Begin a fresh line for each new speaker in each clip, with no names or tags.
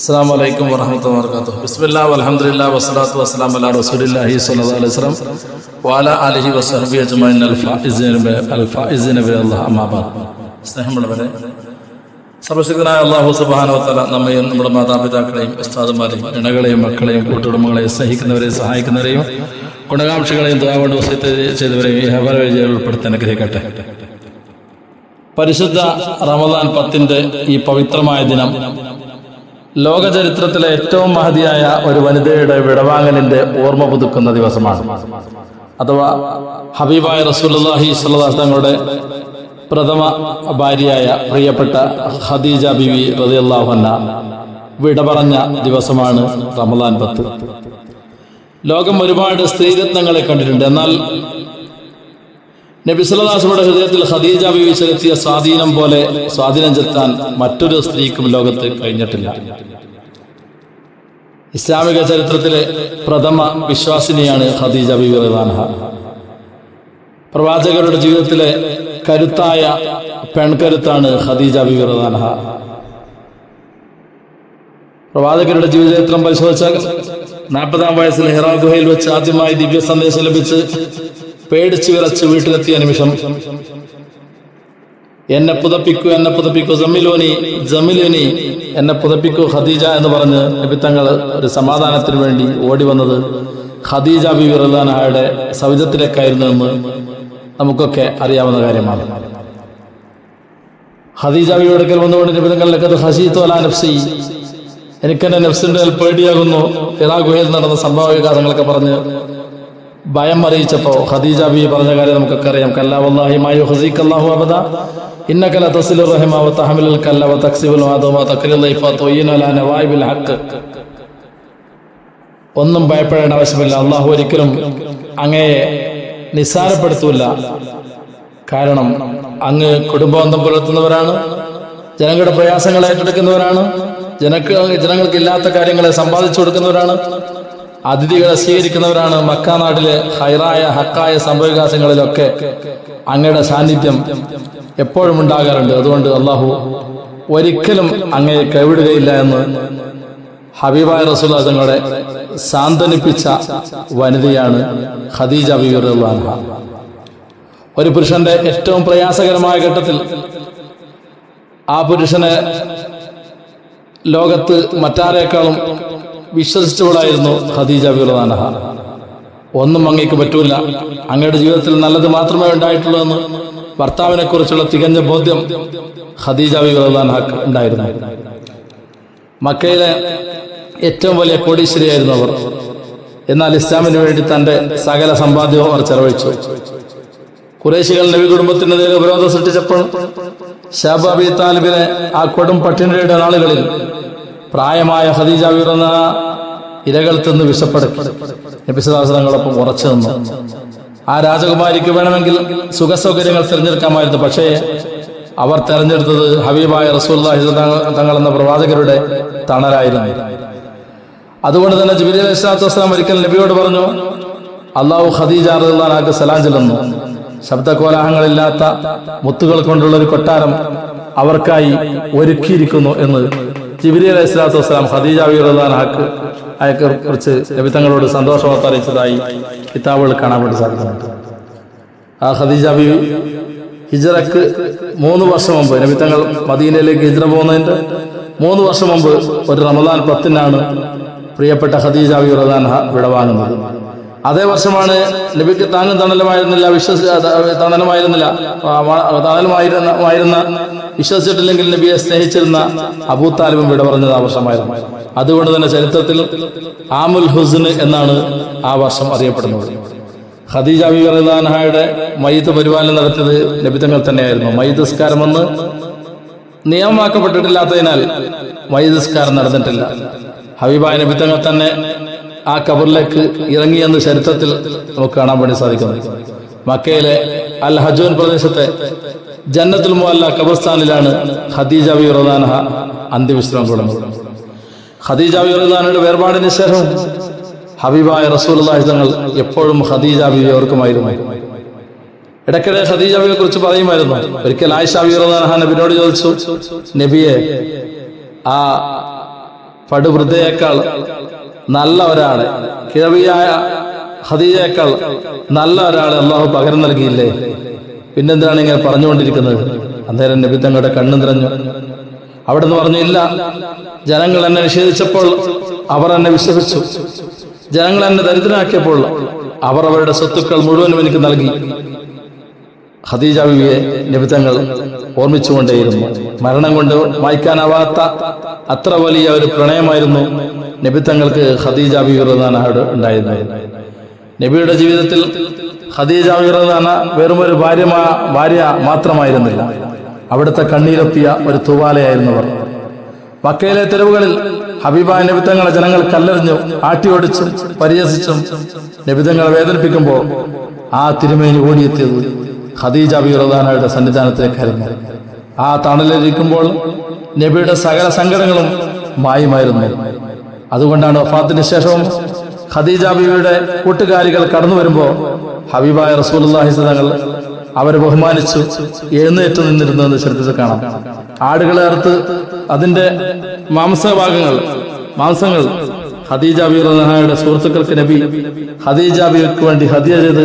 അസ്സലാമു അലൈക്കും വറഹ്മത്തുള്ളാഹി വബറകാതുഹു. ബിസ്മില്ലാഹി വൽഹംദുലില്ലാഹി വസ്സലാത്തു വസ്സലാമു അലാ റസൂലില്ലാഹി സ്വല്ലല്ലാഹു അലൈഹി വസല്ലം വഅലാ ആലിഹി വസഹ്ബിഹി അജ്മഈൻ അൽ-ഫായിസീന ബില്ലാഹി അമ്മാ ബഅദ്. സ്നേഹമുള്ളവരെ, സർവശക്തനായ അല്ലാഹു സുബ്ഹാനഹു വ തആല നമ്മയും നമ്മുടെ മാതാപിതാക്കളെയും ഉസ്താദുമാരെയും ഇണകളെയും മക്കളെയും കൂട്ടുകുടുംബങ്ങളെയും സ്നേഹിക്കുന്നവരെയും സഹായിക്കുന്നവരെയും ഗുണകാംക്ഷികളെയും ദുആ കൊണ്ട് വസിയത്ത് ചെയ്തവരെയും ഇഹവര വിജയം ഉൾപ്പെടുത്തി അനുഗ്രഹിക്കട്ടെ. പരിശുദ്ധ റമദാൻ 10 ഈ പവിത്രമായ ദിനം ലോക ചരിത്രത്തിലെ ഏറ്റവും മഹതിയായ ഒരു വനിതയുടെ വിടവാങ്ങലിന്റെ ഓർമ്മ പുതുക്കുന്ന ദിവസമാണ്. അഥവാ ഹബീബായ റസൂലുള്ളാഹി സ്വല്ലല്ലാഹു അലൈഹി വസല്ലം തങ്ങളുടെ പ്രഥമ ഭാര്യയായ പ്രിയപ്പെട്ട ഖദീജ ബീവി റളിയല്ലാഹു അൻഹ വിട പറഞ്ഞ ദിവസമാണ് റമദാൻ 10. ലോകം ഒരുപാട് സ്ത്രീരത്നങ്ങളെ കണ്ടിട്ടുണ്ട്. എന്നാൽ നബി സല്ലല്ലാഹു അലൈഹി വസല്ലമയുടെ ഹൃദയത്തിൽ ഖദീജ ബീവി ചെലുത്തിയ സ്വാധീനം ചെലുത്താൻ മറ്റൊരു സ്ത്രീക്കും ലോകത്ത് കഴിഞ്ഞിട്ടില്ല. ഇസ്ലാമിക ചരിത്രത്തിലെ പ്രഥമ വിശ്വാസിനിയാണ് ഖദീജ ബീവി റളിയല്ലാഹു അൻഹ. പ്രവാചകരുടെ ജീവിതത്തിലെ കരുത്തായ പെൺകരുത്താണ് ഖദീജ ബീവി റളിയല്ലാഹു അൻഹ. പ്രവാചകരുടെ ജീവിതചരിത്രം പരിശോധിച്ചാൽ 40-ാം വയസ്സിൽ ഹിറാ ഗുഹയിൽ വെച്ച് ആദ്യമായി ദിവ്യ സന്ദേശം ലഭിച്ച് പേടിച്ചു വിറച്ച് വീട്ടിലെത്തിയ നിമിഷം എന്നെ പുതപ്പിക്കൂ ജമിലോനി എന്നെ പുതപ്പിക്കൂ ഖദീജ എന്ന് പറഞ്ഞ് നബി തങ്ങൾ ഒരു സമാധാനത്തിന് വേണ്ടി ഓടി വന്നത് ഖദീജ ബീവി റളിയല്ലാഹു അൻഹയുടെ സൗജത്തിലേക്കായിരുന്നു എന്ന് നമുക്കൊക്കെ അറിയാവുന്ന കാര്യമാണ്. ഖദീജ ബീവിയുടെ അടുക്കൽ വന്നുകൊണ്ട് നബി തങ്ങളിലേക്ക് ഖശീതു അലാ നഫ്സി, എനിക്കെന്റെ നഫ്സിന്റെ പേടിയാകുന്നു, ഹിറാ ഗുഹയിൽ നടന്ന സംഭവ വികാസങ്ങളൊക്കെ പറഞ്ഞ് ഭയം അറിയിച്ചപ്പോ ഖദീജ ബീവി പറഞ്ഞ കാര്യം നമുക്കൊക്കെ അറിയാം. കല്ലാ വല്ലാഹി മാ യുഖ്സികല്ലാഹു അബദാ ഇന്നക ലതസിലു റഹിമ വ തഹമിലുൽ കല്ല വ തക്സിബുൽ മാദൂമ വ തഖ്രിൽ ദൈഫ തുയ്യിന ലാ നവായിബിൽ ഹഖ്. ഒന്നും ഭയപ്പെടേണ്ട ആവശ്യമില്ല, അള്ളാഹു ഒരിക്കലും അങ്ങയെ നിസ്സാരപ്പെടുത്തൂല. കാരണം അങ്ങ് കുടുംബബന്ധം പുലർത്തുന്നവരാണ്, ജനങ്ങളുടെ പ്രയാസങ്ങളെ ഏറ്റെടുക്കുന്നവരാണ്, ജനങ്ങൾക്ക് ഇല്ലാത്ത കാര്യങ്ങളെ സമ്പാദിച്ചു കൊടുക്കുന്നവരാണ്, അതിഥികളെ സ്വീകരിക്കുന്നവരാണ്. മക്ക നാട്ടിലെ ഹക്കായ സംഭവവികാസങ്ങളിലൊക്കെ അങ്ങയുടെ സാന്നിധ്യം എപ്പോഴും ഉണ്ടാകാറുണ്ട്. അതുകൊണ്ട് അള്ളാഹു ഒരിക്കലും അങ്ങയെ കൈവിടുകയില്ല എന്ന് ഹബീബായ റസൂലുള്ളാഹി തങ്ങളെ സാന്ത്വനിപ്പിച്ച വനിതയാണ് ഖദീജ ബീവി റളിയല്ലാഹു അൻഹ. ഒരു പുരുഷന്റെ ഏറ്റവും പ്രയാസകരമായ ഘട്ടത്തിൽ ആ പുരുഷനെ ലോകത്ത് മറ്റാരേക്കാളും വിശ്വസിച്ചവളായിരുന്നു ഖദീജ ബീവി റളിയല്ലാഹു അൻഹ. ഒന്നും അങ്ങേക്ക് പറ്റൂല, അങ്ങയുടെ ജീവിതത്തിൽ നല്ലത് മാത്രമേ ഉണ്ടായിട്ടുള്ളൂ എന്ന് ഭർത്താവിനെ കുറിച്ചുള്ള തികഞ്ഞ ബോധ്യം ഖദീജ ബീവി റളിയല്ലാഹു അൻഹക്ക് ഉണ്ടായിരുന്നു. മക്കയിലെ ഏറ്റവും വലിയ കോടീശ്വരിയായിരുന്നു അവർ. എന്നാൽ ഇസ്ലാമിന് വേണ്ടി തന്റെ സകല സമ്പാദ്യവും അവർ ചെലവഴിച്ചു. ഖുറൈശികൾ നബി കുടുംബത്തിനെതിരെ ഉപരോധം സൃഷ്ടിച്ചപ്പോൾ ശഅബ് അബീ താലിബിനെ ആ കൊടും പട്ടിണിയുടെ നാളുകളിൽ പ്രായമായ ഖദീജ ബീവി റളിയല്ലാഹു അൻഹ ഇരകൾ തിന്ന് വിശപ്പടക്കി നബി സല്ലല്ലാഹു അലൈഹി വസല്ലം ഉറച്ചു നിന്നു. ആ രാജകുമാരിക്ക് വേണമെങ്കിൽ സുഖസൗകര്യങ്ങൾ തിരഞ്ഞെടുക്കാമായിരുന്നു. പക്ഷേ അവർ തെരഞ്ഞെടുത്തത് ഹബീബായ റസൂലുള്ളാഹി തങ്ങൾ എന്ന പ്രവാചകരുടെ തണലായിരുന്നു. അതുകൊണ്ട് തന്നെ ജിബ്രീൽ അലൈഹിസ്സലാത്തു വസ്സലാം ഒരിക്കൽ നബിയോട് പറഞ്ഞു, അല്ലാഹു ഖദീജ റളിയല്ലാഹു അൻഹയ്ക്ക് സലാം ചൊല്ലുന്നു. ശബ്ദകോലാഹലങ്ങളില്ലാത്ത മുത്തുകൾ കൊണ്ടുള്ള ഒരു കൊട്ടാരം അവർക്കായി ഒരുക്കിയിരിക്കുന്നു എന്ന് ജിബ്രീൽ അലൈഹിസ്സലാത്തു വസ്സലാം ഖദീജ ബീവി റളിയല്ലാഹു അൻഹയെ കുറിച്ച് നബി തങ്ങളോട് സന്തോഷവാർത്ത അറിയിച്ചതായി കിതാബുകൾ കാണാൻ വേണ്ടി സാധിക്കുന്നുണ്ട്. ആ ഖദീജ ബീവി ഹിജ്റക്ക് 3 വർഷം മുമ്പ്, നബി തങ്ങൾ മദീനയിലേക്ക് ഹിജ്റ പോകുന്നതിന്റെ 3 വർഷം മുമ്പ് ഒരു റമദാൻ 10-നാണ് പ്രിയപ്പെട്ട ഖദീജ ബീവി റളിയല്ലാഹു അൻഹ വിടവാങ്ങുന്നത്. അതേ വർഷമാണ് നബിക്ക് താങ്ങും തണലുമായിരുന്ന വിശ്വസിച്ചിട്ടില്ലെങ്കിൽ നബിയെ സ്നേഹിച്ചിരുന്ന അബൂ താലിബും വിട പറഞ്ഞത് ആ വർഷമായിരുന്നു. അതുകൊണ്ട് തന്നെ ചരിത്രത്തിൽ ആമുൽ ഹുസ്ൻ എന്നാണ് ആ വർഷം അറിയപ്പെടുന്നത്. ഖദീജ ബീവി റളിയല്ലാഹു അൻഹയുടെ മയ്യിത്ത് പരിപാലനം നടത്തിയത് നബി തങ്ങൾ തന്നെയായിരുന്നു. മയ്യിത്ത് നിസ്കാരം ഒന്ന് നിയമമാക്കപ്പെട്ടിട്ടില്ലാത്തതിനാൽ മയ്യിത്ത് നിസ്കാരം നടന്നിട്ടില്ല. ഹബീബായ നബി തങ്ങൾ തന്നെ ആ ഖബറിലേക്ക് ഇറങ്ങിയെന്ന് ചരിത്രത്തിൽ നമുക്ക് കാണാൻ വേണ്ടി സാധിക്കുന്നു. മക്കയിലെ അൽ ഹജൂൻ പ്രദേശത്തെ ജന്നത്തുൽ മുഅല്ല ഖബർസ്ഥാനിലാണ് ഖദീജ ബീവി റളിയല്ലാഹു അൻഹ അന്ത്യവിശ്രമം കൊള്ളുന്നത്. ഖദീജ ബീവി റളിയല്ലാഹു അൻഹയുടെ വേർപാടിന് ശേഷം ഹബീബായ റസൂലുള്ളാഹി തങ്ങൾ എപ്പോഴും ഖദീജ ബീവി ഓർക്കുമായിരുന്നു. ഇടയ്ക്കിടെ ഖദീജ ബീവിയെ കുറിച്ച് പറയുമായിരുന്നു. ഒരിക്കൽ ആയിഷ ബീവി റളിയല്ലാഹു അൻഹ നബിയോട് ചോദിച്ചു, നബിയെ, ആ പടുവൃദ്ധയേക്കാൾ നല്ല ഒരാളെ, കിഴവിയായ ഖദീജയേക്കാൾ നല്ല ഒരാളെ അള്ളാഹു പകരം നൽകിയില്ലേ? പിന്നെന്താണ് ഇങ്ങനെ പറഞ്ഞുകൊണ്ടിരിക്കുന്നത്? അന്നേരം നബി തങ്ങളുടെ കണ്ണു നിറഞ്ഞു. അവിടെ നിന്ന് പറഞ്ഞു, ഇല്ല, ജനങ്ങൾ എന്നെ നിഷേധിച്ചപ്പോൾ അവർ എന്നെ വിശ്വസിച്ചു. ജനങ്ങൾ എന്നെ ദരിദ്രനാക്കിയപ്പോൾ അവർ അവരുടെ സ്വത്തുക്കൾ മുഴുവനും എനിക്ക് നൽകി. ഖദീജ ബീവിയെ നബി തങ്ങൾ ഓർമ്മിച്ചുകൊണ്ടേയിരുന്നു. മരണം കൊണ്ട് മായ്ക്കാനാവാത്ത അത്ര വലിയ ഒരു പ്രണയമായിരുന്നു നബി തങ്ങൾക്ക് ഖദീജ ബീവി റളിയല്ലാഹു അൻഹ ഉണ്ടായിരുന്നത്. നബിയുടെ ജീവിതത്തിൽ ഖദീജ ബീവി റളിയല്ലാഹു അൻഹ വെറുമൊരു ഭാര്യ മാത്രമായിരുന്നില്ല, അവിടുത്തെ കണ്ണീരൊപ്പിയ ഒരു തൂവാലയായിരുന്നവർ. മക്കയിലെ തെരുവുകളിൽ ഹബീബായ നബി തങ്ങളെ ജനങ്ങൾ കല്ലെറിഞ്ഞു ആട്ടിയോടിച്ചും പരിഹസിച്ചും നബി തങ്ങളെ വേദനിപ്പിക്കുമ്പോൾ ആ തിരുമേനി ഓടിയെത്തിയത് ഖദീജ ബീവി റളിയല്ലാഹു അൻഹയുടെ സന്നിധാനത്തിലേക്കായിരുന്നു. ആ തണലിരിക്കുമ്പോൾ നബിയുടെ സകല സങ്കടങ്ങളും മായുമായിരുന്നു. അതുകൊണ്ടാണ് വഫാത്തിന് ശേഷവും ഖദീജ ബീവിയുടെ കൂട്ടുകാരികൾ കടന്നു വരുമ്പോൾ ഹബീബായ റസൂലുള്ളാഹി തങ്ങൾ അവരെ ബഹുമാനിച്ചു എഴുന്നേറ്റ് നിന്നിരുന്നതെന്ന് ചരിത്രത്തിൽ കാണാം. ആടുകളെ അറുത്ത് അതിന്റെ മാംസങ്ങൾ ഖദീജ ബീവി റളിയല്ലാഹു അൻഹയുടെ സുഹൃത്തുക്കൾക്ക് നബി ഖദീജ ബീവിക്ക് വേണ്ടി ഹദിയ ചെയ്ത്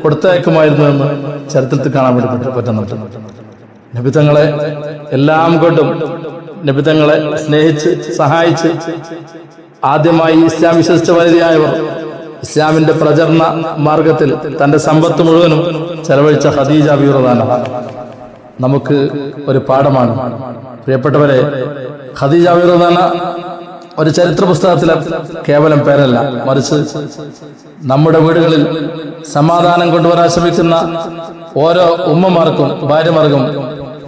കൊടുത്തയക്കുമായിരുന്നു എന്ന് ചരിത്രത്തിൽ കാണാൻ വേണ്ടി പറ്റുന്നുണ്ട്. നബി തങ്ങളെ എല്ലാം കൊണ്ടും നബി തങ്ങളെ സ്നേഹിച്ച് സഹായിച്ച് ആദ്യമായി ഇസ്ലാം വിശ്വസിച്ച വനിതയായവർ, ഇസ്ലാമിന്റെ പ്രചരണ മാർഗത്തിൽ തന്റെ സമ്പത്ത് മുഴുവനും ചെലവഴിച്ച ഖദീജ ബീവി റളിയല്ലാഹു അൻഹ നമുക്ക് ഒരു പാഠമാണ്. പ്രിയപ്പെട്ടവരെ, ഖദീജ ബീവി റളിയല്ലാഹു അൻഹ ഒരു ചരിത്ര പുസ്തകത്തിലെ കേവലം പേരല്ല, മറിച്ച് നമ്മുടെ വീടുകളിൽ സമാധാനം കൊണ്ടുവരാൻ ശ്രമിക്കുന്ന ഓരോ ഉമ്മമാർക്കും ഭാര്യമാർക്കും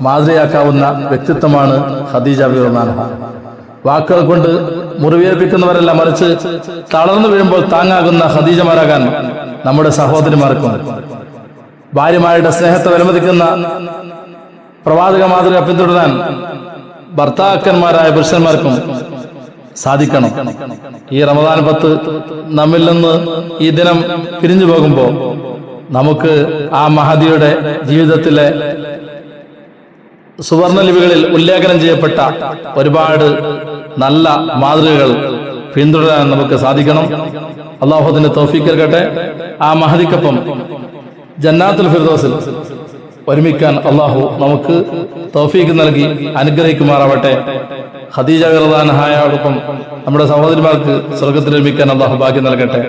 മാതൃകയാക്കാവുന്ന വ്യക്തിത്വമാണ് ഖദീജ ബീവി റളിയല്ലാഹു അൻഹ. വാക്കുകൾ കൊണ്ട് മുറിവേൽപ്പിക്കുന്നവരല്ല, മറിച്ച് തളർന്നു വീഴുമ്പോൾ താങ്ങാകുന്ന ഖദീജമാരാകാൻ നമ്മുടെ സഹോദരിമാർക്കും, ഭാര്യമാരുടെ സ്നേഹത്തെ വിലമതിക്കുന്ന പ്രവാചക മാതൃക പിന്തുടരാൻ ഭർത്താക്കന്മാരായ പുരുഷന്മാർക്കും സാധിക്കണം. ഈ റമദാൻ 10 നമ്മിൽ നിന്ന് ഈ ദിനം പിരിഞ്ഞു പോകുമ്പോൾ നമുക്ക് ആ മഹദിയുടെ ജീവിതത്തിലെ സുവർണ ലിപികളിൽ ഉല്ലേഖനം ചെയ്യപ്പെട്ട ഒരുപാട് നല്ല മാതൃകകൾ പിന്തുടരാൻ നമുക്ക് സാധിക്കണം. അല്ലാഹു അതിന്റെ തൗഫീഖ് നൽകട്ടെ. ആ മഹദിക്കൊപ്പം ജന്നാത്തുൽ ഫിർദൗസിൽ ഒരുമിക്കാൻ അല്ലാഹു നമുക്ക് തൗഫീഖ് നൽകി അനുഗ്രഹിക്കുമാറാവട്ടെ. ഖദീജ റളിയല്ലാഹു അൻഹയോടൊപ്പം നമ്മുടെ സഹോദരിമാർക്ക് സ്വർഗ്ഗത്തിൽ ലഭിക്കാൻ അല്ലാഹു ഭാഗ്യം നൽകട്ടെ.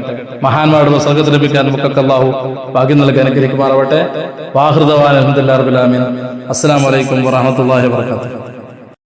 മഹാന്മാരുടെ സ്വർഗ്ഗത്തിൽ ലഭിക്കാൻ നമുക്കൊക്കെ അല്ലാഹു ഭാഗ്യം നൽകി അനുഗ്രഹിക്കുമാറാവട്ടെ. വാഹിർ ദഅവാന അൽഹംദുലില്ലാഹി റബ്ബിൽ ആലമീൻ. അസ്സലാമു അലൈക്കും വറഹ്മത്തുള്ളാഹി വബറകാതുഹു.